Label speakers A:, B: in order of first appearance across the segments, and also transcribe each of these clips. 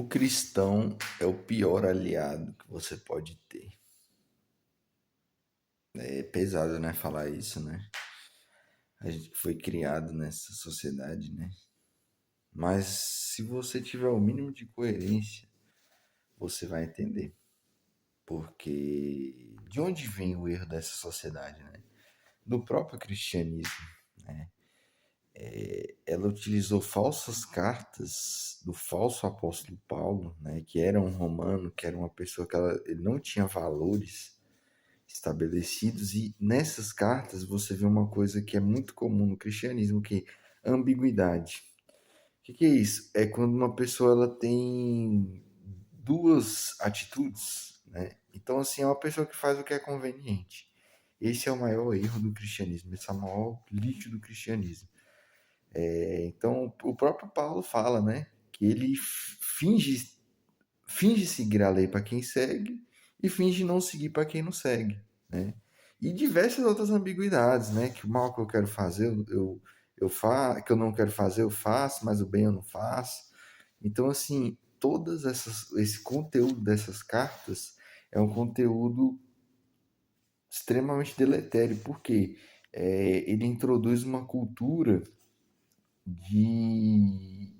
A: O cristão é o pior aliado que você pode ter. É pesado, né, falar isso, né? A gente foi criado nessa sociedade, né? Mas se você tiver o mínimo de coerência, você vai entender. Porque de onde vem o erro dessa sociedade, né? Do próprio cristianismo. Ela utilizou falsas cartas do falso apóstolo Paulo, né? Que era um romano, que era uma pessoa que ele não tinha valores estabelecidos, e nessas cartas você vê uma coisa que é muito comum no cristianismo, que é ambiguidade. O que é isso? É quando uma pessoa ela tem duas atitudes, né? Então, assim, é uma pessoa que faz o que é conveniente. Esse é o maior erro do cristianismo, esse é o maior lixo do cristianismo. Então, o próprio Paulo fala, né, que ele finge seguir a lei para quem segue e finge não seguir para quem não segue, né? E diversas outras ambiguidades, né? Que o mal que eu quero fazer, que eu não quero fazer, eu faço, mas o bem eu não faço. Então, assim, esse conteúdo dessas cartas é um conteúdo extremamente deletério, porque ele introduz uma cultura de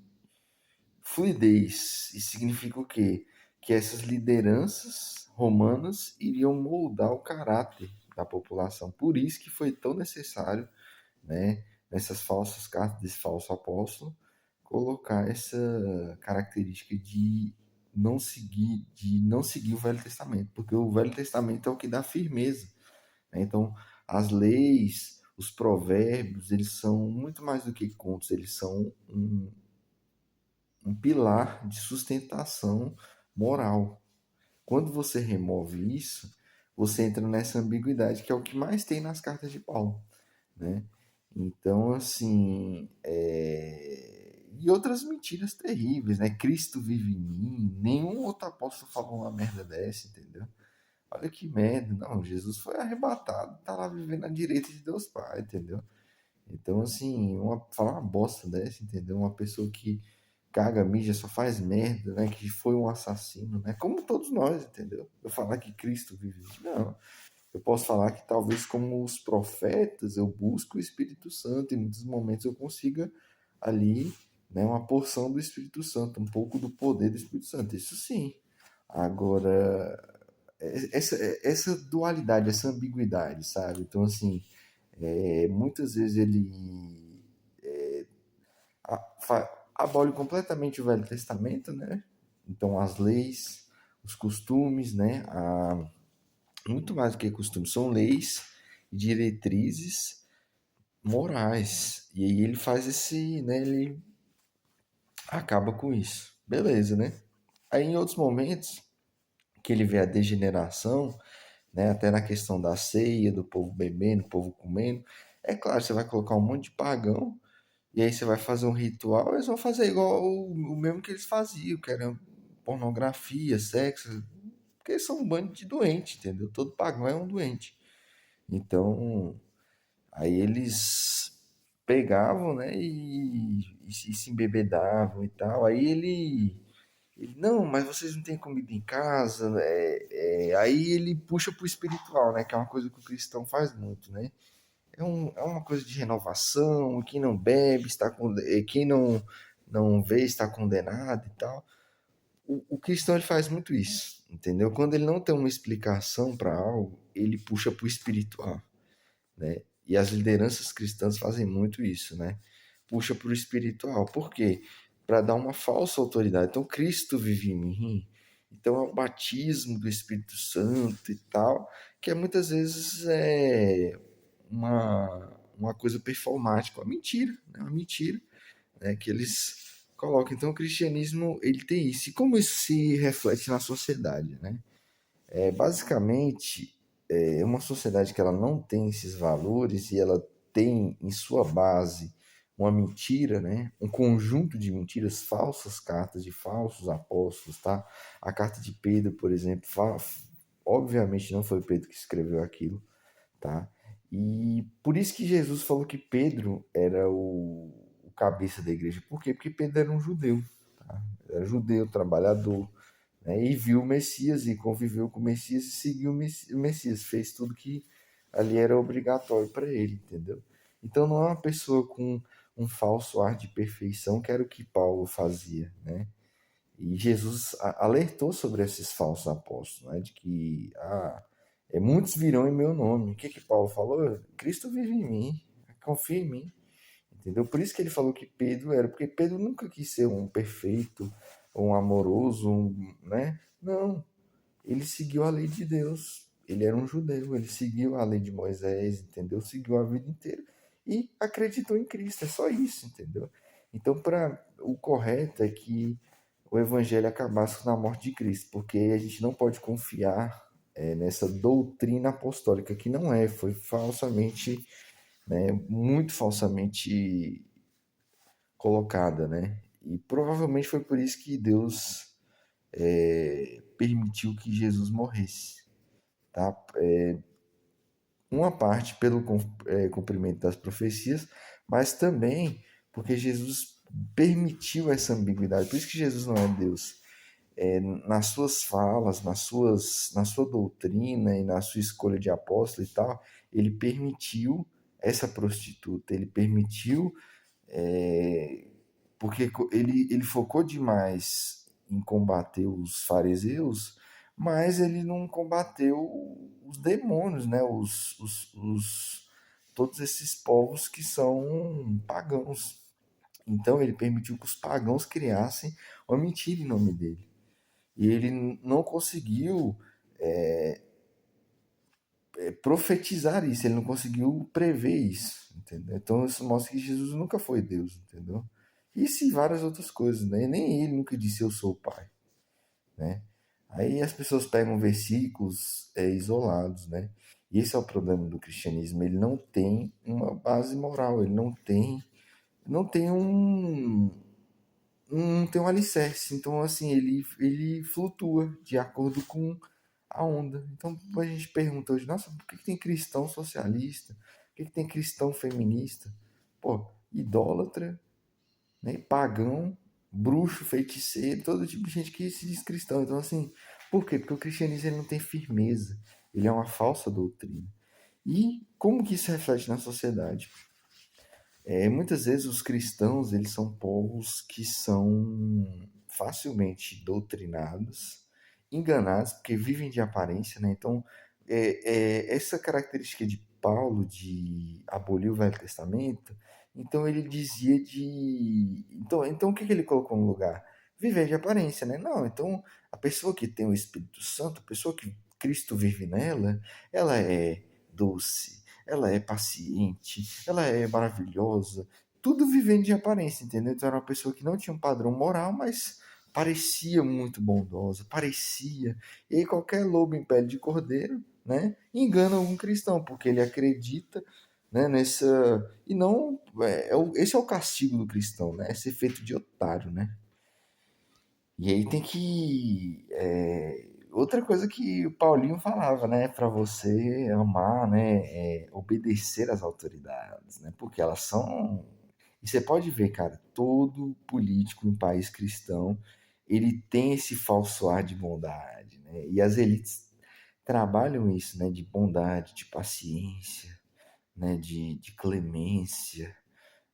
A: fluidez. Isso significa o quê? Que essas lideranças romanas iriam moldar o caráter da população. Por isso que foi tão necessário, né, nessas falsas cartas desse falso apóstolo, colocar essa característica de não seguir o Velho Testamento, porque o Velho Testamento é o que dá firmeza, né? Então, as leis, os provérbios, eles são muito mais do que contos, eles são um pilar de sustentação moral. Quando você remove isso, você entra nessa ambiguidade, que é o que mais tem nas cartas de Paulo, né? Então, assim, e outras mentiras terríveis, né? Cristo vive em mim, nenhum outro apóstolo falou uma merda dessa, entendeu? Olha que merda, não, Jesus foi arrebatado, tá lá vivendo à direita de Deus Pai, entendeu? Então, assim, falar uma bosta dessa, entendeu? Uma pessoa que caga, mija, só faz merda, né? Que foi um assassino, né? Como todos nós, entendeu? Eu falar que Cristo vive, não. Eu posso falar que talvez como os profetas eu busco o Espírito Santo e em muitos momentos eu consiga ali, né, uma porção do Espírito Santo, um pouco do poder do Espírito Santo. Isso sim. Agora, essa dualidade, essa ambiguidade, sabe? Então, assim, muitas vezes ele abole completamente o Velho Testamento, né? Então, as leis, os costumes, né? Muito mais do que costumes, são leis e diretrizes morais. E aí ele faz esse, né? Ele acaba com isso. Beleza, né? Aí em outros momentos que ele vê a degeneração, né? Até na questão da ceia, do povo bebendo, do povo comendo. É claro, você vai colocar um monte de pagão. E aí você vai fazer um ritual, eles vão fazer igual o mesmo que eles faziam, que era pornografia, sexo, porque eles são um bando de doente, entendeu? Todo pagão é um doente. Então, aí eles pegavam, né, e se embebedavam e tal. Aí ele, não, mas vocês não têm comida em casa, né? Aí ele puxa pro espiritual, né, que é uma coisa que o cristão faz muito, né? É uma coisa de renovação, quem não bebe está quem não vê está condenado e tal. O cristão ele faz muito isso, entendeu? Quando ele não tem uma explicação para algo, ele puxa para o espiritual, né? E as lideranças cristãs fazem muito isso, né? Puxa para o espiritual. Por quê? Para dar uma falsa autoridade. Então, Cristo vive em mim. Então, é o batismo do Espírito Santo e tal, que muitas vezes é uma coisa performática, uma mentira, né? Uma mentira, né? Que eles colocam. Então, o cristianismo ele tem isso. E como isso se reflete na sociedade, né? Basicamente, é uma sociedade que ela não tem esses valores e ela tem em sua base uma mentira, né? Um conjunto de mentiras, falsas cartas de falsos apóstolos, tá? A carta de Pedro, por exemplo, obviamente não foi Pedro que escreveu aquilo, tá? E por isso que Jesus falou que Pedro era o cabeça da igreja. Por quê? Porque Pedro era um judeu. tá? Era judeu, trabalhador, né? E viu o Messias e conviveu com o Messias e seguiu o Messias, fez tudo que ali era obrigatório para ele, entendeu? Então não é uma pessoa com um falso ar de perfeição, que era o que Paulo fazia, né? E Jesus alertou sobre esses falsos apóstolos, né? De que muitos virão em meu nome. O que que Paulo falou? Cristo vive em mim, confia em mim, entendeu? Por isso que ele falou que Pedro era, porque Pedro nunca quis ser um perfeito, um amoroso, né? Não, ele seguiu a lei de Deus. Ele era um judeu, ele seguiu a lei de Moisés, entendeu? Seguiu a vida inteira e acreditou em Cristo. É só isso, entendeu? Então, o correto é que o evangelho acabasse na morte de Cristo, porque a gente não pode confiar nessa doutrina apostólica que não é, foi falsamente, né, muito falsamente colocada, né? E provavelmente foi por isso que Deus permitiu que Jesus morresse, tá? Uma parte pelo cumprimento das profecias, mas também porque Jesus permitiu essa ambiguidade. Por isso que Jesus não é Deus. Nas suas falas, na sua doutrina e na sua escolha de apóstolo e tal, ele permitiu essa prostituta, ele permitiu, é, porque ele focou demais em combater os fariseus, mas ele não combateu os demônios, né? Todos esses povos que são pagãos. Então ele permitiu que os pagãos criassem uma mentira em nome dele. E ele não conseguiu profetizar isso, ele não conseguiu prever isso, entendeu? Então isso mostra que Jesus nunca foi Deus, entendeu? Isso e várias outras coisas, né? Nem ele nunca disse eu sou o Pai, né? Aí as pessoas pegam versículos isolados, né? E esse é o problema do cristianismo, ele não tem uma base moral, ele não tem não tem um alicerce. Então, assim, ele flutua de acordo com a onda. Então, a gente pergunta hoje, nossa, por que tem cristão socialista? Por que tem cristão feminista? Pô, idólatra, né? Pagão, bruxo, feiticeiro, todo tipo de gente que se diz cristão. Então, assim, por quê? Porque o cristianismo ele não tem firmeza. Ele é uma falsa doutrina. E como que isso reflete na sociedade? Muitas vezes os cristãos eles são povos que são facilmente doutrinados, enganados, porque vivem de aparência, né? Então, essa característica de Paulo de abolir o Velho Testamento, então ele dizia de... Então o que que ele colocou no lugar? Viver de aparência, né? Não, então a pessoa que tem o Espírito Santo, a pessoa que Cristo vive nela, ela é doce, ela é paciente, ela é maravilhosa, tudo vivendo de aparência, entendeu? Então era uma pessoa que não tinha um padrão moral, mas parecia muito bondosa, parecia. E aí qualquer lobo em pele de cordeiro, né, engana algum cristão, porque ele acredita, né, nessa... E não... esse é o castigo do cristão, né? É ser feito de otário, né? E aí tem que. Outra coisa que o Paulinho falava, né? Para você amar, né? Obedecer às autoridades, né? Porque elas são. E você pode ver, cara, todo político em país cristão ele tem esse falso ar de bondade, né? E as elites trabalham isso, né? De bondade, de paciência, né? De clemência,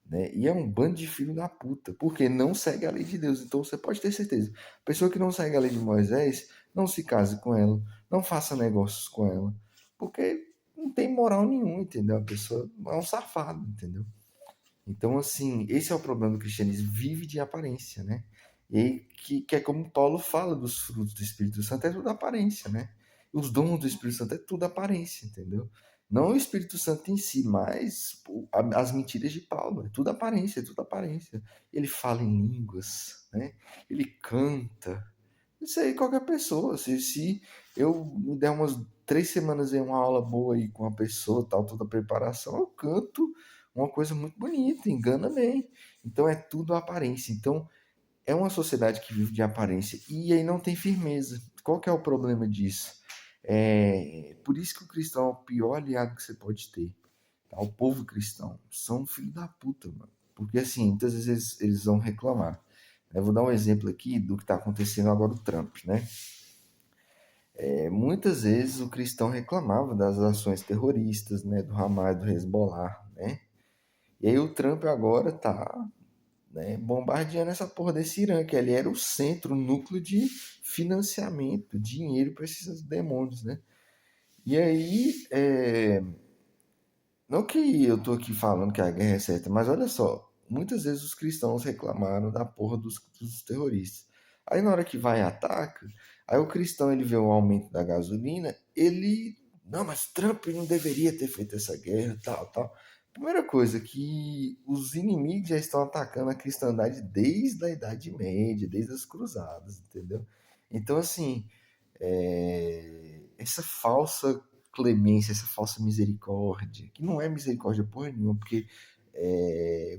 A: né? E é um bando de filho da puta, porque não segue a lei de Deus. Então você pode ter certeza. Pessoa que não segue a lei de Moisés, não se case com ela, não faça negócios com ela, porque não tem moral nenhum, entendeu? A pessoa é um safado, entendeu? Então, assim, esse é o problema do cristianismo, vive de aparência, né? E aí, que é como Paulo fala dos frutos do Espírito Santo, é tudo aparência, né? Os dons do Espírito Santo é tudo aparência, entendeu? Não o Espírito Santo em si, mas as mentiras de Paulo, é tudo aparência, é tudo aparência. Ele fala em línguas, né? Ele canta. Isso aí qualquer pessoa, se eu me der umas 3 semanas em uma aula boa aí com uma pessoa, tal, toda a preparação, eu canto uma coisa muito bonita, engana bem. Então é tudo aparência. Então é uma sociedade que vive de aparência e aí não tem firmeza. Qual que é o problema disso? Por isso que o cristão é o pior aliado que você pode ter. Tá? O povo cristão são filho da puta, mano. Porque assim, muitas vezes eles vão reclamar. Eu vou dar um exemplo aqui do que está acontecendo agora o Trump, né? Muitas vezes o cristão reclamava das ações terroristas, né, do Hamas, do Hezbollah, né? E aí o Trump agora tá, né, bombardeando essa porra desse Irã, que ali era o centro, o núcleo de financiamento, dinheiro para esses demônios, né? E aí, não que eu tô aqui falando que a guerra é certa, mas olha só, muitas vezes os cristãos reclamaram da porra dos terroristas. Aí na hora que vai e ataca, aí o cristão ele vê o aumento da gasolina, ele, não, mas Trump não deveria ter feito essa guerra, tal, tal. Primeira coisa, que os inimigos já estão atacando a cristandade desde a Idade Média, desde as cruzadas, entendeu? Então, assim, essa falsa clemência, essa falsa misericórdia, que não é misericórdia porra nenhuma, porque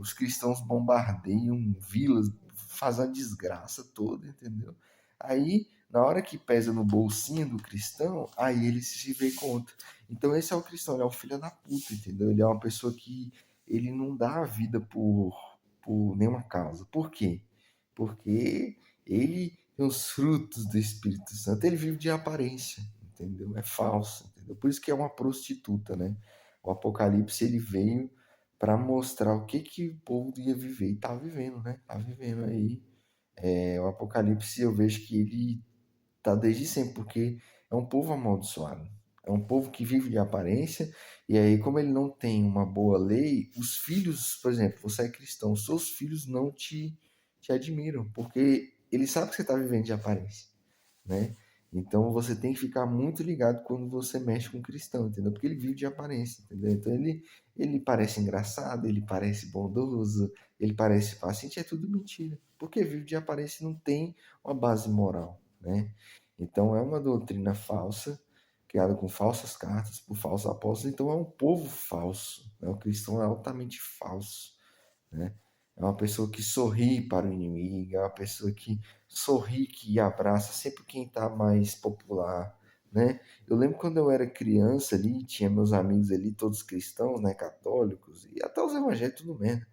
A: os cristãos bombardeiam vilas, fazem a desgraça toda, entendeu? Aí, na hora que pesa no bolsinho do cristão, aí ele se vê contra. Então esse é o cristão, ele é o filho da puta, entendeu? Ele é uma pessoa que ele não dá a vida por nenhuma causa. Por quê? Porque ele tem os frutos do Espírito Santo, ele vive de aparência, entendeu? É falso, entendeu? Por isso que é uma prostituta, né? O Apocalipse ele veio para mostrar o que que o povo ia viver e tá vivendo, né? Tá vivendo aí. O Apocalipse eu vejo que ele tá desde sempre, porque é um povo amaldiçoado. É um povo que vive de aparência, e aí, como ele não tem uma boa lei, os filhos, por exemplo, você é cristão, seus filhos não te admiram, porque eles sabem que você está vivendo de aparência, né? Então você tem que ficar muito ligado quando você mexe com um cristão, entendeu? Porque ele vive de aparência, entendeu? Então ele parece engraçado, ele parece bondoso, ele parece paciente, é tudo mentira. Porque vive de aparência e não tem uma base moral, né? Então é uma doutrina falsa, criada com falsas cartas por falsos apóstolos, então é um povo falso, né? O cristão é altamente falso, né? É uma pessoa que sorri para o inimigo, é uma pessoa que sorri, que abraça sempre quem está mais popular, né? Eu lembro quando eu era criança ali, tinha meus amigos ali, todos cristãos, né, católicos, e até os evangélicos tudo mesmo.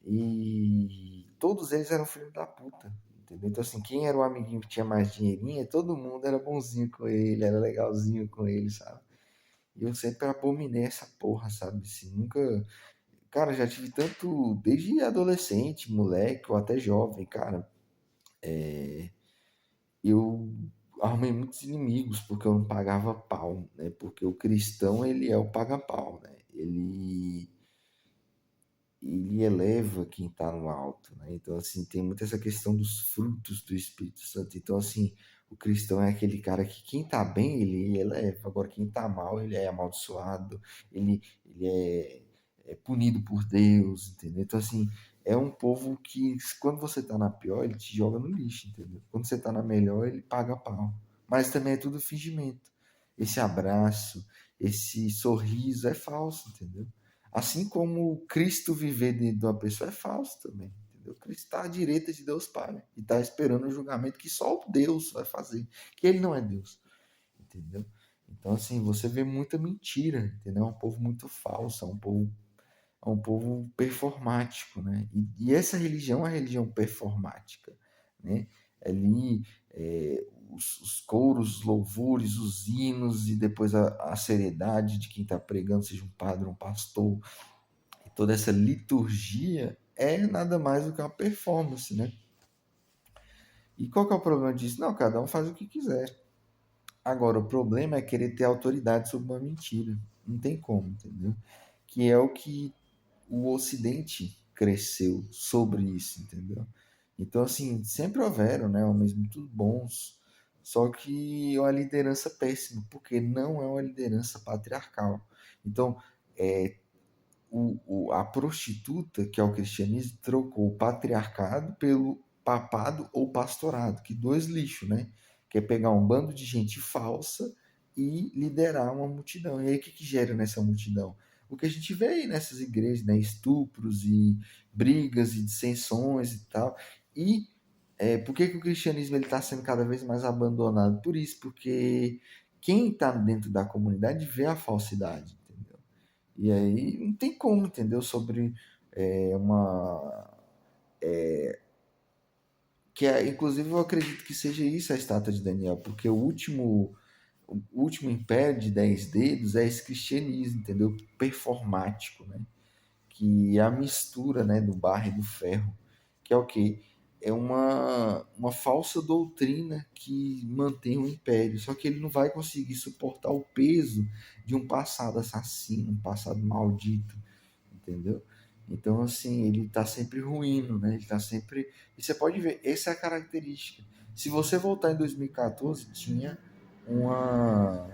A: E todos eles eram filhos da puta, entendeu? Então assim, quem era o amiguinho que tinha mais dinheirinho, todo mundo era bonzinho com ele, era legalzinho com ele, sabe? E eu sempre abominei essa porra, sabe? Assim, nunca. Cara, já tive tanto, desde adolescente, moleque ou até jovem, cara. Eu arrumei muitos inimigos porque eu não pagava pau, né? Porque o cristão, ele é o paga-pau, né? Ele eleva quem está no alto, né? Então, assim, tem muito essa questão dos frutos do Espírito Santo. Então, assim, o cristão é aquele cara que quem está bem, ele eleva. Agora, quem está mal, ele é amaldiçoado, ele é punido por Deus, entendeu? Então, assim, é um povo que, quando você está na pior, ele te joga no lixo, entendeu? Quando você está na melhor, ele paga pau. Mas também é tudo fingimento. Esse abraço, esse sorriso é falso, entendeu? Assim como Cristo viver dentro de uma pessoa é falso também. Entendeu? Cristo está à direita de Deus Pai e está esperando o julgamento que só Deus vai fazer, que ele não é Deus. Entendeu? Então, assim, você vê muita mentira, entendeu? É um povo muito falso, é um povo performático, né? E essa religião é uma religião performática, né? Ali, os couros, os louvores, os hinos e depois a seriedade de quem está pregando, seja um padre, um pastor, toda essa liturgia é nada mais do que uma performance, né? E qual que é o problema disso? Não, cada um faz o que quiser. Agora, o problema é querer ter autoridade sobre uma mentira. Não tem como, entendeu? Que é o que o Ocidente cresceu sobre isso, entendeu? Então, assim, sempre houveram, né, homens muito bons, só que é uma liderança péssima, porque não é uma liderança patriarcal. Então, a prostituta, que é o cristianismo, trocou o patriarcado pelo papado ou pastorado, que dois lixos, né? Que é pegar um bando de gente falsa e liderar uma multidão. E aí o que gera nessa multidão? O que a gente vê aí nessas igrejas, né? Estupros e brigas e dissensões e tal. E por que, que o cristianismo está sendo cada vez mais abandonado? Por isso, porque quem está dentro da comunidade vê a falsidade, entendeu? E aí não tem como, entendeu? Sobre uma inclusive eu acredito que seja isso a estátua de Daniel, porque o último império de 10 dedos é esse cristianismo, entendeu? Performático, né? Que é a mistura, né, do barro e do ferro, que é o quê? É uma falsa doutrina que mantém o império, só que ele não vai conseguir suportar o peso de um passado assassino, um passado maldito, entendeu? Então, assim, ele está sempre ruindo, né? Ele está sempre. E você pode ver, essa é a característica. Se você voltar em 2014, tinha uma,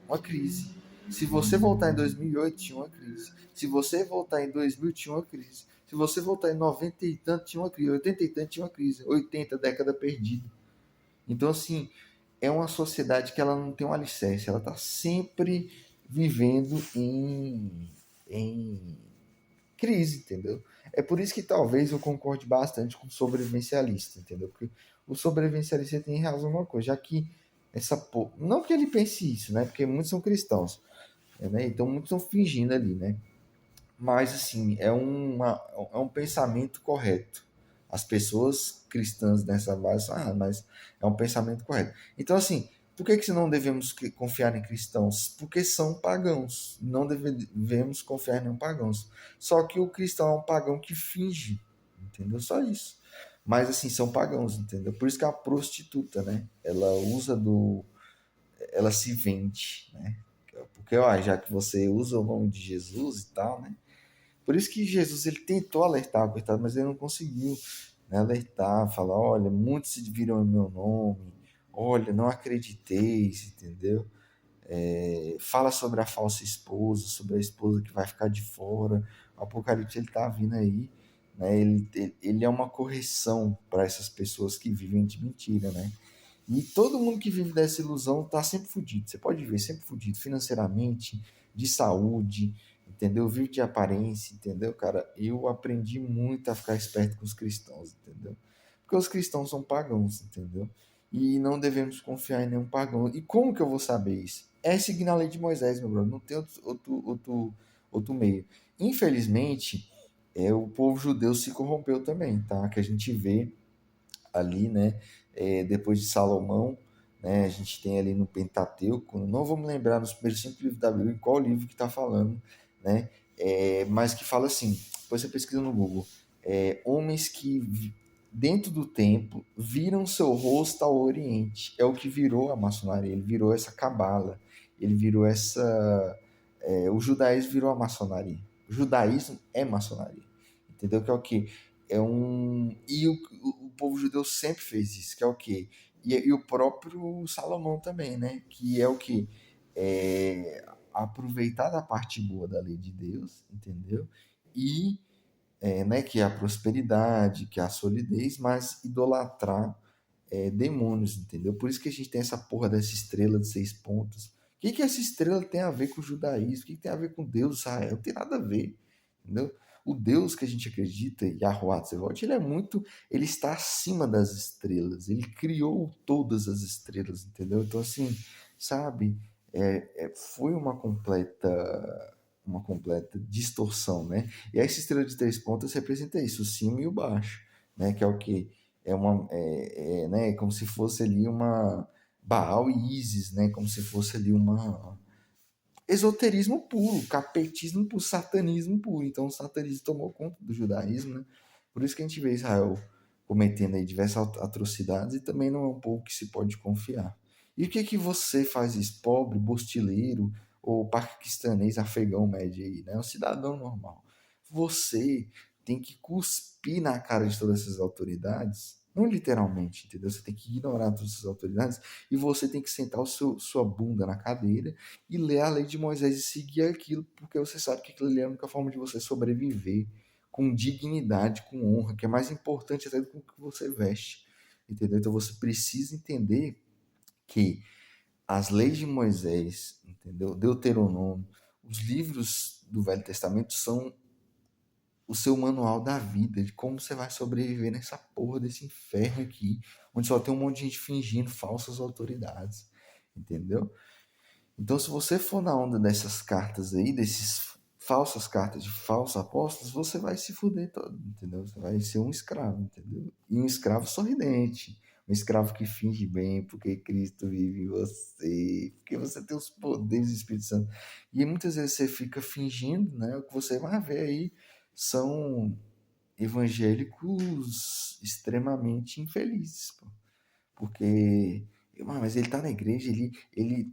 A: uma crise. Se você voltar em 2008, tinha uma crise. Se você voltar em 2000, tinha uma crise. Se você voltar em 90 e tanto, tinha uma crise. 80 e tanto, tinha uma crise. 80, década perdida. Então, assim, é uma sociedade que ela não tem um alicerce. Ela está sempre vivendo em crise, entendeu? É por isso que talvez eu concorde bastante com o sobrevivencialista, entendeu? Porque o sobrevivencialista tem razão numa coisa, já que não que ele pense isso, né? Porque muitos são cristãos, né? Então muitos estão fingindo ali, né? Mas assim, é um pensamento correto. As pessoas cristãs nessa base, mas é um pensamento correto. Então assim, por que não devemos confiar em cristãos? Porque são pagãos. Não devemos confiar em nenhum pagãos. Só que o cristão é um pagão que finge, entendeu? Só isso. Mas assim, são pagãos, entendeu? Por isso que a prostituta, né? Ela se vende, né? Porque, ó, já que você usa o nome de Jesus e tal, né? Por isso que Jesus ele tentou alertar, coitado, mas ele não conseguiu, né, alertar, falar, olha, muitos se viram em meu nome, olha, não acrediteis, entendeu? Fala sobre a falsa esposa, sobre a esposa que vai ficar de fora. O Apocalipse ele tá vindo aí, né? Ele é uma correção para essas pessoas que vivem de mentira, né? E todo mundo que vive dessa ilusão tá sempre fudido. Você pode ver, sempre fudido, financeiramente, de saúde, entendeu? Vive de aparência, entendeu, cara? Eu aprendi muito a ficar esperto com os cristãos, entendeu? Porque os cristãos são pagãos, entendeu? E não devemos confiar em nenhum pagão. E como que eu vou saber isso? É seguindo a lei de Moisés, meu brother. Não tem outro meio. Infelizmente, o povo judeu se corrompeu também, tá? Que a gente vê ali, né? Depois de Salomão, né? A gente tem ali no Pentateuco, não vamos lembrar nos primeiros 5 livros da Bíblia qual livro que está falando, né? Mas que fala assim, depois você pesquisa no Google, homens que dentro do templo viram seu rosto ao Oriente, é o que virou a maçonaria, ele virou essa cabala, ele virou o judaísmo virou a maçonaria, o judaísmo é maçonaria, entendeu? Que é o que o povo judeu sempre fez isso, que é o quê? E o próprio Salomão também, né? Que é o que? É aproveitar da parte boa da lei de Deus, entendeu? E, né, que é a prosperidade, que é a solidez, mas idolatrar demônios, entendeu? Por isso que a gente tem essa porra dessa estrela de 6 pontas. O que essa estrela tem a ver com o judaísmo? O que tem a ver com Deus, Israel? Não tem nada a ver, entendeu? O Deus que a gente acredita, Yahweh Tzevot, ele está acima das estrelas. Ele criou todas as estrelas, entendeu? Então, assim, sabe, foi uma completa distorção, né? E essa estrela de 3 pontas representa isso, o cimo e o baixo, né? Que é o que né, como se fosse ali uma Baal e Ísis, né? Como se fosse ali uma esoterismo puro, capetismo puro, satanismo puro. Então o satanismo tomou conta do judaísmo, né? Por isso que a gente vê Israel cometendo aí diversas atrocidades e também não é um povo que se pode confiar. E o que que você faz isso? Pobre, bostileiro ou paquistanês, afegão médio aí, né? Um cidadão normal. Você tem que cuspir na cara de todas essas autoridades, não literalmente, entendeu? Você tem que ignorar todas essas autoridades e você tem que sentar sua bunda na cadeira e ler a lei de Moisés e seguir aquilo, porque você sabe que aquilo ali é a única forma de você sobreviver com dignidade, com honra, que é mais importante até do que o que você veste, entendeu? Então você precisa entender que as leis de Moisés, entendeu? Deuteronômio, os livros do Velho Testamento são o seu manual da vida, de como você vai sobreviver nessa porra desse inferno aqui, onde só tem um monte de gente fingindo falsas autoridades, entendeu? Então, se você for na onda dessas cartas aí, desses falsas cartas de falsos apóstolos, você vai se fuder todo, entendeu? Você vai ser um escravo, entendeu? E um escravo sorridente, um escravo que finge bem, porque Cristo vive em você, porque você tem os poderes do Espírito Santo. E muitas vezes você fica fingindo, né? O que você vai ver aí são evangélicos extremamente infelizes, pô. Porque, mas ele tá na igreja,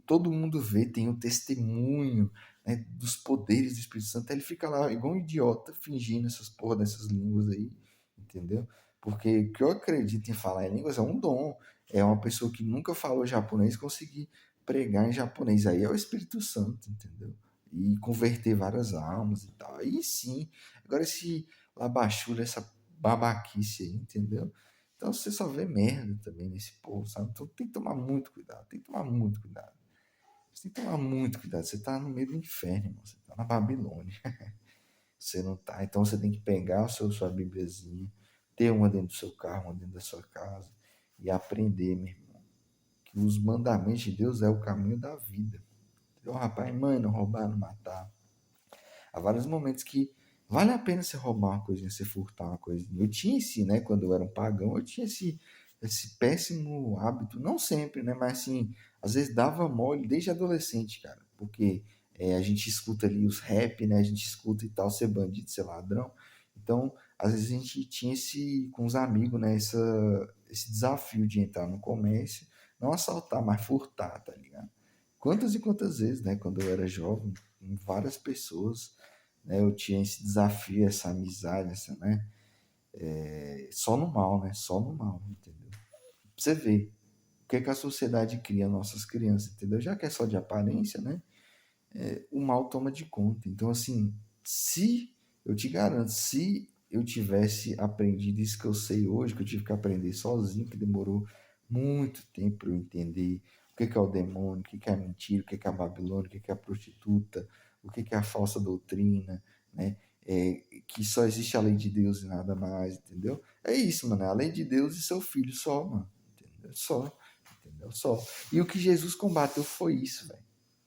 A: todo mundo vê, tem o testemunho, né, dos poderes do Espírito Santo. Aí ele fica lá igual um idiota, fingindo essas porra dessas línguas aí, entendeu? Porque o que eu acredito em falar em línguas é um dom. É uma pessoa que nunca falou japonês conseguir pregar em japonês. Aí é o Espírito Santo, entendeu? E converter várias almas e tal. Aí sim. Agora esse labachura, essa babaquice aí, entendeu? Então você só vê merda também nesse povo, sabe? Então tem que tomar muito cuidado, tem que tomar muito cuidado. Você tem que tomar muito cuidado. Você tá no meio do inferno, irmão. Você tá na Babilônia. Você não tá. Então você tem que pegar sua Bíbliazinha, ter uma dentro do seu carro, uma dentro da sua casa e aprender, meu irmão, que os mandamentos de Deus é o caminho da vida. Então, rapaz, mãe, não roubar, não matar. Há vários momentos que vale a pena você roubar uma coisinha, você furtar uma coisinha. Eu tinha esse, né, quando eu era um pagão, eu tinha esse péssimo hábito, não sempre, né, mas assim, às vezes dava mole desde adolescente, cara, porque a gente escuta ali os rap, né, a gente escuta e tal, ser bandido, ser ladrão. Então, às vezes a gente tinha com os amigos, né, esse desafio de entrar no comércio, não assaltar, mas furtar, tá ligado? Quantas e quantas vezes, né, quando eu era jovem, com várias pessoas, né, eu tinha esse desafio, essa amizade, essa, né, só no mal, né, só no mal, entendeu? Pra você ver o que é que a sociedade cria nossas crianças, entendeu? Já que é só de aparência, né, o mal toma de conta. Então, assim, se, eu te garanto, se eu tivesse aprendido isso que eu sei hoje, que eu tive que aprender sozinho, que demorou muito tempo para eu entender o que é o demônio, o que é a mentira, o que é a Babilônia, o que é a prostituta, o que é a falsa doutrina, né? Que só existe a lei de Deus e nada mais, entendeu? É isso, mano, é a lei de Deus e seu filho só, mano, entendeu? Só, entendeu? Só. E o que Jesus combateu foi isso, velho.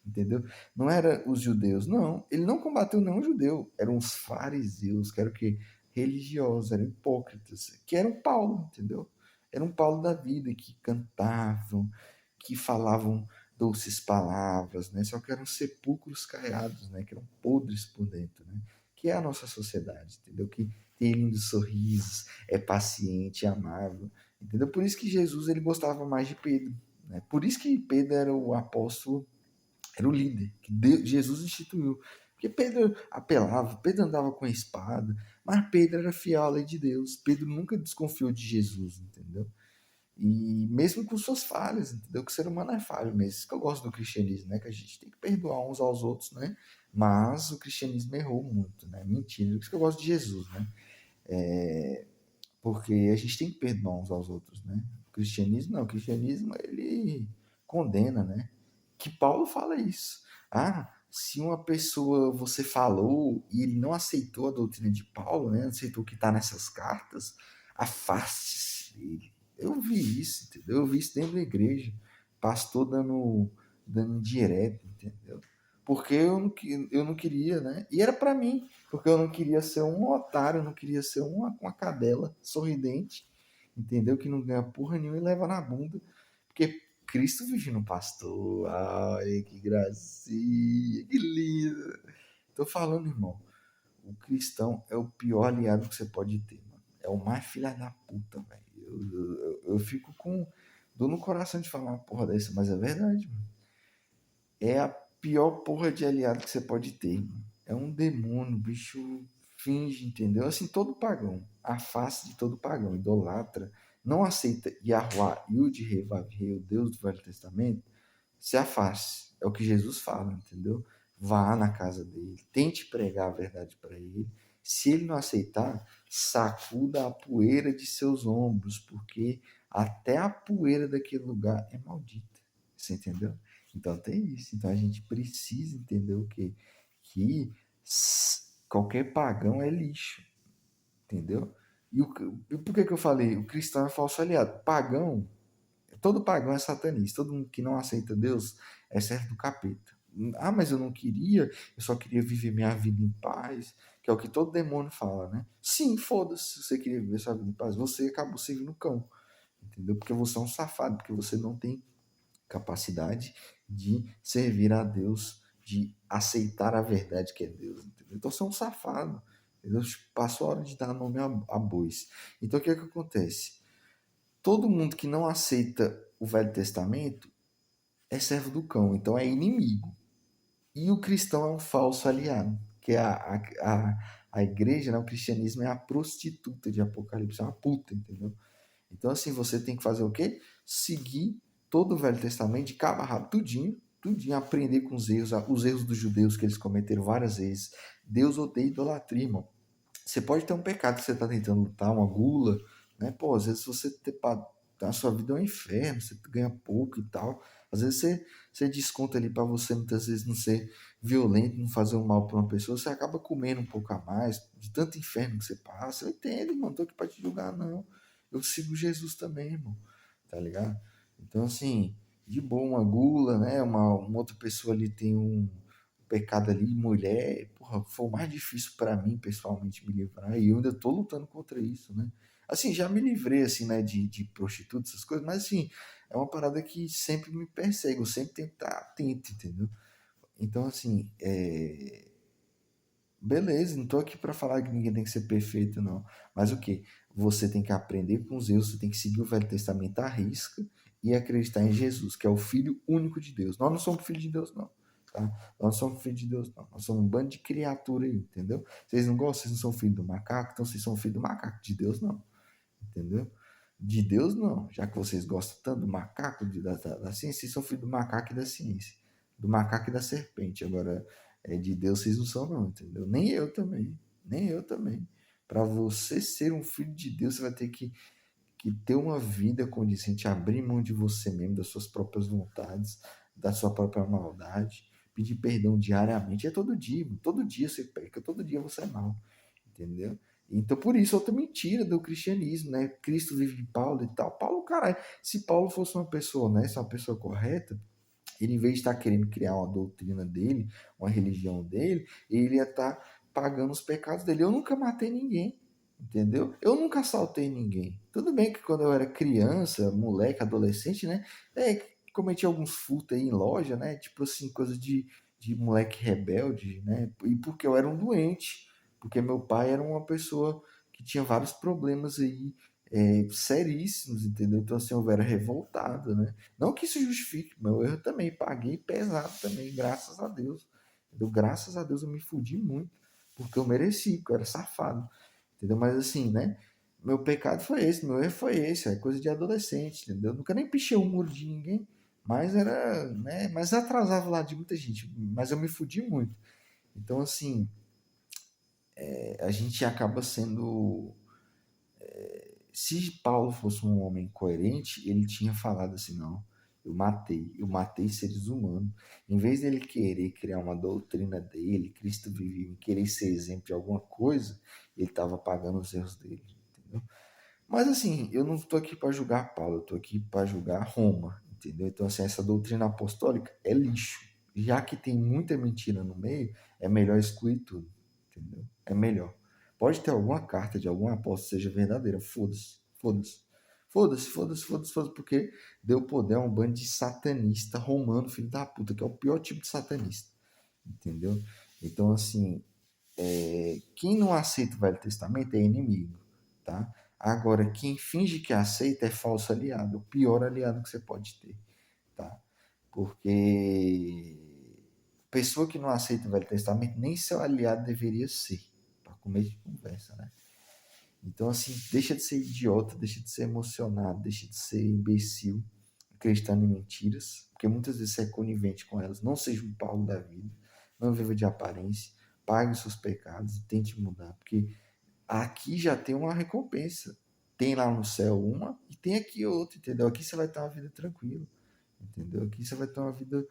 A: Entendeu? Não era os judeus, não. Ele não combateu nenhum judeu. Eram os fariseus, que eram o quê? Religiosos, eram hipócritas, que eram Paulo, entendeu? Eram Paulo da vida, que cantavam, que falavam doces palavras, né? Só que eram sepulcros caiados, né? Que eram podres por dentro, né? Que é a nossa sociedade, entendeu? Que tem lindos sorrisos, é paciente, é amável, entendeu? Por isso que Jesus ele gostava mais de Pedro, né? Por isso que Pedro era o apóstolo, era o líder que Jesus instituiu. Porque Pedro apelava, Pedro andava com a espada, mas Pedro era fiel à lei de Deus. Pedro nunca desconfiou de Jesus, entendeu? E mesmo com suas falhas, entendeu? Que o ser humano é falho mesmo. Isso que eu gosto do cristianismo, né? Que a gente tem que perdoar uns aos outros, né? Mas o cristianismo errou muito, né? Mentira. Isso que eu gosto de Jesus, né? Porque a gente tem que perdoar uns aos outros, né? O cristianismo não, o cristianismo ele condena, né? Que Paulo fala isso. Ah, se uma pessoa você falou e ele não aceitou a doutrina de Paulo, né? Aceitou o que está nessas cartas, afaste-se dele. Eu vi isso, entendeu? Eu vi isso dentro da igreja, pastor dando direto, entendeu? Porque eu não queria, né? E era para mim, porque eu não queria ser um otário, eu não queria ser uma cadela sorridente, entendeu? Que não ganha porra nenhuma e leva na bunda. Porque Cristo vive no pastor. Ai, que gracinha, que lindo. Tô falando, irmão. O cristão é o pior aliado que você pode ter, mano. É o mais filha da puta, velho. Eu fico com dor no coração de falar uma porra dessa, mas é verdade, mano. É a pior porra de aliado que você pode ter, mano. É um demônio, bicho finge, entendeu? Assim, todo pagão, a face de todo pagão, idolatra, não aceita Yahuwah, Yud, He, Vav, He, o Deus do Velho Testamento, se afaste. É o que Jesus fala, entendeu? Vá na casa dele, tente pregar a verdade para ele. Se ele não aceitar, sacuda a poeira de seus ombros, porque até a poeira daquele lugar é maldita. Você entendeu? Então tem isso. Então a gente precisa entender o quê? Que qualquer pagão é lixo, entendeu? E por que eu falei? O cristão é falso aliado. Pagão, todo pagão é satanista. Todo mundo que não aceita Deus é servo do capeta. Ah, mas eu não queria, eu só queria viver minha vida em paz, que é o que todo demônio fala, né? Sim, foda-se se você queria viver sua vida em paz, você acabou servindo o cão, entendeu? Porque você é um safado, porque você não tem capacidade de servir a Deus, de aceitar a verdade que é Deus, entendeu? Então você é um safado, entendeu? Passou a hora de dar nome a bois. Então o que é que acontece? Todo mundo que não aceita o Velho Testamento é servo do cão, então é inimigo. E o cristão é um falso aliado, que é a igreja, né, o cristianismo é a prostituta de Apocalipse, é uma puta, entendeu? Então, assim, você tem que fazer o quê? Seguir todo o Velho Testamento, de cabo a rabo, tudinho, tudinho, aprender com os erros dos judeus que eles cometeram várias vezes. Deus odeia idolatria, irmão. Você pode ter um pecado que você está tentando lutar, uma gula, né? Pô, às vezes você a sua vida é um inferno, você ganha pouco e tal. Às vezes você desconta ali para você muitas vezes não ser violento, não fazer um mal para uma pessoa, você acaba comendo um pouco a mais, de tanto inferno que você passa. Eu entendo, irmão, não tô aqui para te julgar, não. Eu sigo Jesus também, irmão, tá ligado? Então, assim, de boa, uma gula, né? Uma outra pessoa ali tem um pecado ali, mulher, porra, foi o mais difícil para mim, pessoalmente, me livrar, e eu ainda tô lutando contra isso, né? Assim, já me livrei, assim, né, de prostituta, essas coisas, mas, assim, é uma parada que sempre me persegue, eu sempre tenho que estar atento, entendeu? Então, assim, beleza, não tô aqui para falar que ninguém tem que ser perfeito, não. Mas o que? Você tem que aprender com os erros, você tem que seguir o Velho Testamento à risca e acreditar em Jesus, que é o Filho único de Deus. Nós não somos filhos de Deus, não. Tá? Nós não somos filhos de Deus, não. Nós somos um bando de criatura aí, entendeu? Vocês não gostam, vocês não são filhos do macaco, então vocês são filhos do macaco. De Deus, não. Entendeu? De Deus, não. Já que vocês gostam tanto do macaco, da ciência, vocês são filhos do macaco e da ciência. Do macaco e da serpente. Agora, de Deus vocês não são, não, entendeu? Nem eu também. Nem eu também. Para você ser um filho de Deus, você vai ter que ter uma vida condizente, abrir mão de você mesmo, das suas próprias vontades, da sua própria maldade, pedir perdão diariamente. É todo dia você peca, todo dia você é mal, entendeu? Então, por isso, outra mentira do cristianismo, né? Cristo vive em Paulo e tal. Paulo, caralho, se Paulo fosse uma pessoa honesta, uma pessoa correta, ele, em vez de estar querendo criar uma doutrina dele, uma religião dele, ele ia estar pagando os pecados dele. Eu nunca matei ninguém, entendeu? Eu nunca assaltei ninguém. Tudo bem que quando eu era criança, moleque, adolescente, né? Cometi alguns furtos aí em loja, né? Tipo assim, coisa de moleque rebelde, né? E porque eu era um doente, porque meu pai era uma pessoa que tinha vários problemas aí, seríssimos, entendeu? Então, assim, eu era revoltado, né? Não que isso justifique meu erro também, paguei pesado também, graças a Deus. Entendeu? Graças a Deus eu me fudi muito, porque eu mereci, porque eu era safado. Entendeu? Mas assim, né? Meu pecado foi esse, meu erro foi esse, é coisa de adolescente, entendeu? Eu nunca nem pichei o muro de ninguém, mas era, né? Mas atrasava lá de muita gente, mas eu me fudi muito. Então, assim, a gente acaba sendo. Se Paulo fosse um homem coerente, ele tinha falado assim: não, eu matei seres humanos. Em vez dele querer criar uma doutrina dele, Cristo vivia, querer ser exemplo de alguma coisa, ele estava pagando os erros dele, entendeu? Mas assim, eu não estou aqui para julgar Paulo, eu estou aqui para julgar Roma, entendeu? Então, assim, essa doutrina apostólica é lixo. Já que tem muita mentira no meio, é melhor excluir tudo, entendeu? É melhor. Pode ter alguma carta de algum apóstolo que seja verdadeira, foda-se, foda-se. Foda-se, foda-se, foda-se, foda-se, porque deu poder a um bando de satanista romano, filho da puta, que é o pior tipo de satanista, entendeu? Então, assim, quem não aceita o Velho Testamento é inimigo, tá? Agora, quem finge que aceita é falso aliado, o pior aliado que você pode ter, tá? Porque pessoa que não aceita o Velho Testamento nem seu aliado deveria ser, para começo de conversa, né? Então, assim, deixa de ser idiota, deixa de ser emocionado, deixa de ser imbecil, acreditando em mentiras, porque muitas vezes você é conivente com elas. Não seja um Paulo da vida, não viva de aparência, pague os seus pecados e tente mudar, porque aqui já tem uma recompensa. Tem lá no céu uma e tem aqui outra, entendeu? Aqui você vai ter uma vida tranquila, entendeu? Aqui você vai ter uma vida.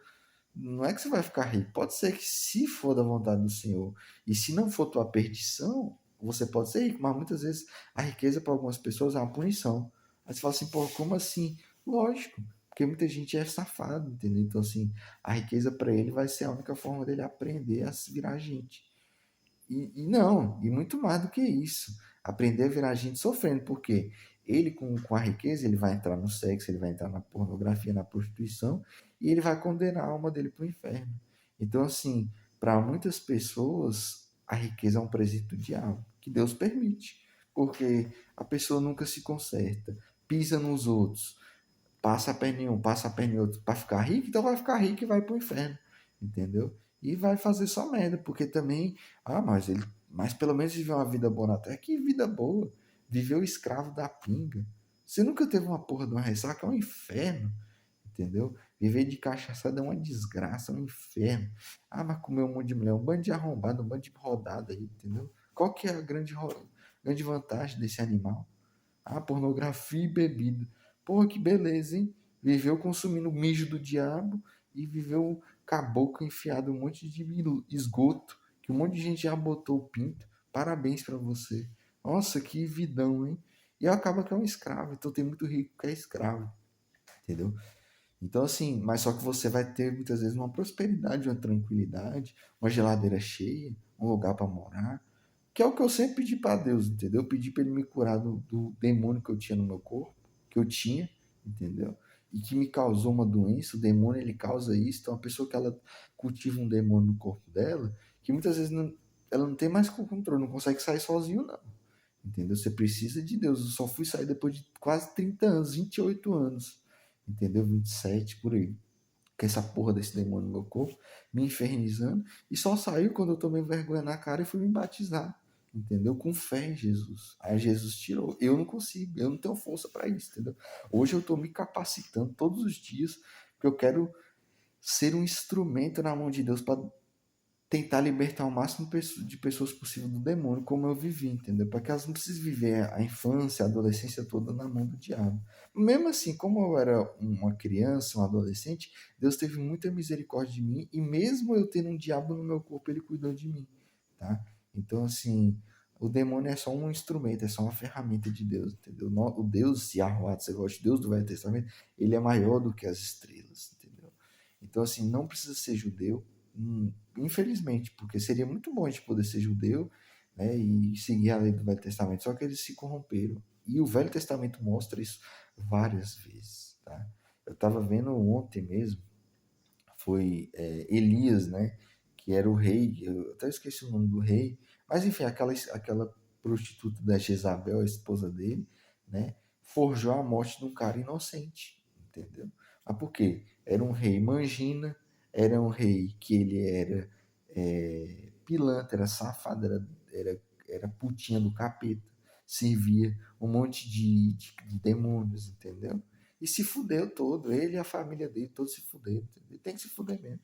A: Não é que você vai ficar rico, pode ser que, se for da vontade do Senhor e se não for tua perdição, você pode ser rico, mas muitas vezes a riqueza para algumas pessoas é uma punição. Aí você fala assim, pô, como assim? Lógico, Porque muita gente é safado, entendeu? Então, assim, a riqueza para ele vai ser a única forma dele aprender a se virar gente. E não, e muito mais do que isso. Aprender a virar gente sofrendo, porque ele com a riqueza, ele vai entrar no sexo, ele vai entrar na pornografia, na prostituição, e ele vai condenar a alma dele para o inferno. Então, assim, para muitas pessoas, a riqueza é um presente do diabo, que Deus permite, porque a pessoa nunca se conserta, pisa nos outros, passa a perna em um, passa a perna em outro para ficar rico, então vai ficar rico e vai pro inferno, entendeu? E vai fazer só merda, porque também, mas pelo menos viveu uma vida boa na terra. Que vida boa! Viveu escravo da pinga. Você nunca teve uma porra de uma ressaca, é um inferno, entendeu? Viver de cachaçada é uma desgraça, é um inferno. Ah, mas comer um monte de mulher, um bando de arrombado, um bando de rodada aí, entendeu? Qual que é a grande vantagem desse animal? Ah, pornografia e bebida. Porra, que beleza, hein? Viveu consumindo o mijo do diabo e viveu caboclo enfiado um monte de esgoto, que um monte de gente já botou o pinto. Parabéns pra você. Nossa, que vidão, hein? E acaba que é um escravo. Então tem muito rico que é escravo, entendeu? Então, assim, mas só que você vai ter muitas vezes uma prosperidade, uma tranquilidade, uma geladeira cheia, um lugar para morar, que é o que eu sempre pedi para Deus, entendeu? Eu pedi para ele me curar do demônio que eu tinha no meu corpo, que eu tinha, entendeu? E que me causou uma doença. O demônio, ele causa isso. Então, a pessoa que ela cultiva um demônio no corpo dela, que muitas vezes ela não tem mais controle, não consegue sair sozinho, não. Entendeu? Você precisa de Deus. Eu só fui sair depois de quase 30 anos, 28 anos, entendeu? 27 por aí. Com essa porra desse demônio no meu corpo, me infernizando. E só saiu quando eu tomei vergonha na cara e fui me batizar. Entendeu? Com fé em Jesus. Aí Jesus tirou. Eu não consigo, eu não tenho força para isso, entendeu? Hoje eu estou me capacitando todos os dias, porque eu quero ser um instrumento na mão de Deus para tentar libertar o máximo de pessoas possível do demônio, como eu vivi, entendeu? Para que elas não precisem viver a infância, a adolescência toda na mão do diabo. Mesmo assim, como eu era uma criança, um adolescente, Deus teve muita misericórdia de mim, e mesmo eu tendo um diabo no meu corpo, ele cuidou de mim, tá? Então, assim, o demônio é só um instrumento, é só uma ferramenta de Deus, entendeu? O Deus Yahuwah, você gosta de Deus do Velho Testamento, ele é maior do que as estrelas, entendeu? Então, assim, não precisa ser judeu, infelizmente, porque seria muito bom a gente poder ser judeu, né, e seguir a lei do Velho Testamento, só que eles se corromperam. E o Velho Testamento mostra isso várias vezes, tá? Eu estava vendo ontem mesmo, foi Elias, né, que era o rei, eu até esqueci o nome do rei, mas enfim, aquela prostituta da Jezabel, a esposa dele, né, forjou a morte de um cara inocente, entendeu? Mas por quê? Era um rei mangina, era um rei que ele era pilantra, era safado, era putinha do capeta, servia um monte de demônios, entendeu? E se fudeu todo, ele e a família dele, todos se fuderam, entendeu? Tem que se fuder mesmo,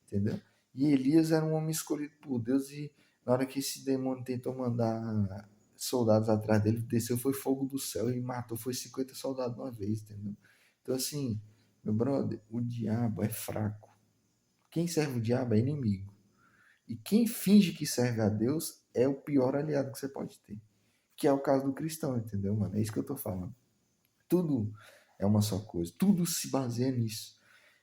A: entendeu? E Elias era um homem escolhido por Deus, e na hora que esse demônio tentou mandar soldados atrás dele, desceu, foi fogo do céu e matou, foi 50 soldados de uma vez, entendeu? Então, assim, meu brother, o diabo é fraco. Quem serve o diabo é inimigo. E quem finge que serve a Deus é o pior aliado que você pode ter. Que é o caso do cristão, entendeu, mano? É isso que eu tô falando. Tudo é uma só coisa. Tudo se baseia nisso.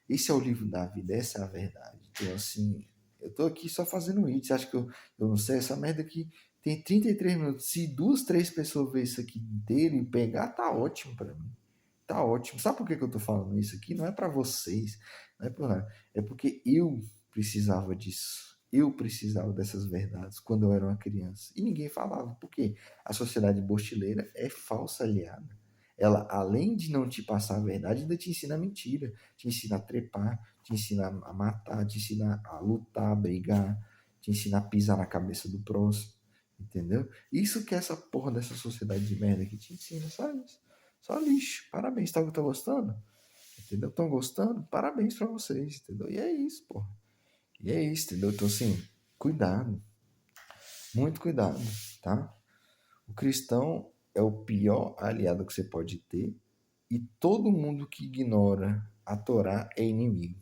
A: Esse é o livro da vida, essa é a verdade. Então, assim, eu tô aqui só fazendo isso. Você acha que eu não sei? Essa merda aqui tem 33 minutos. Se duas, três pessoas ver isso aqui inteiro e pegar, tá ótimo pra mim. Tá ótimo. Sabe por que eu tô falando isso aqui? Não é pra vocês, não é por nada. É porque eu precisava disso. Eu precisava dessas verdades quando eu era uma criança. E ninguém falava. Por quê? A sociedade bostileira é falsa aliada. Ela, além de não te passar a verdade, ainda te ensina a mentira. Te ensina a trepar, te ensina a matar, te ensina a lutar, a brigar, te ensina a pisar na cabeça do próximo. Entendeu? Isso que é essa porra dessa sociedade de merda que te ensina, sabe? Só lixo. Parabéns, tá gostando? Entendeu? Estão gostando? Parabéns pra vocês, entendeu? E é isso, porra. E é isso, entendeu? Então, assim, cuidado. Muito cuidado, tá? O cristão é o pior aliado que você pode ter, e todo mundo que ignora a Torá é inimigo.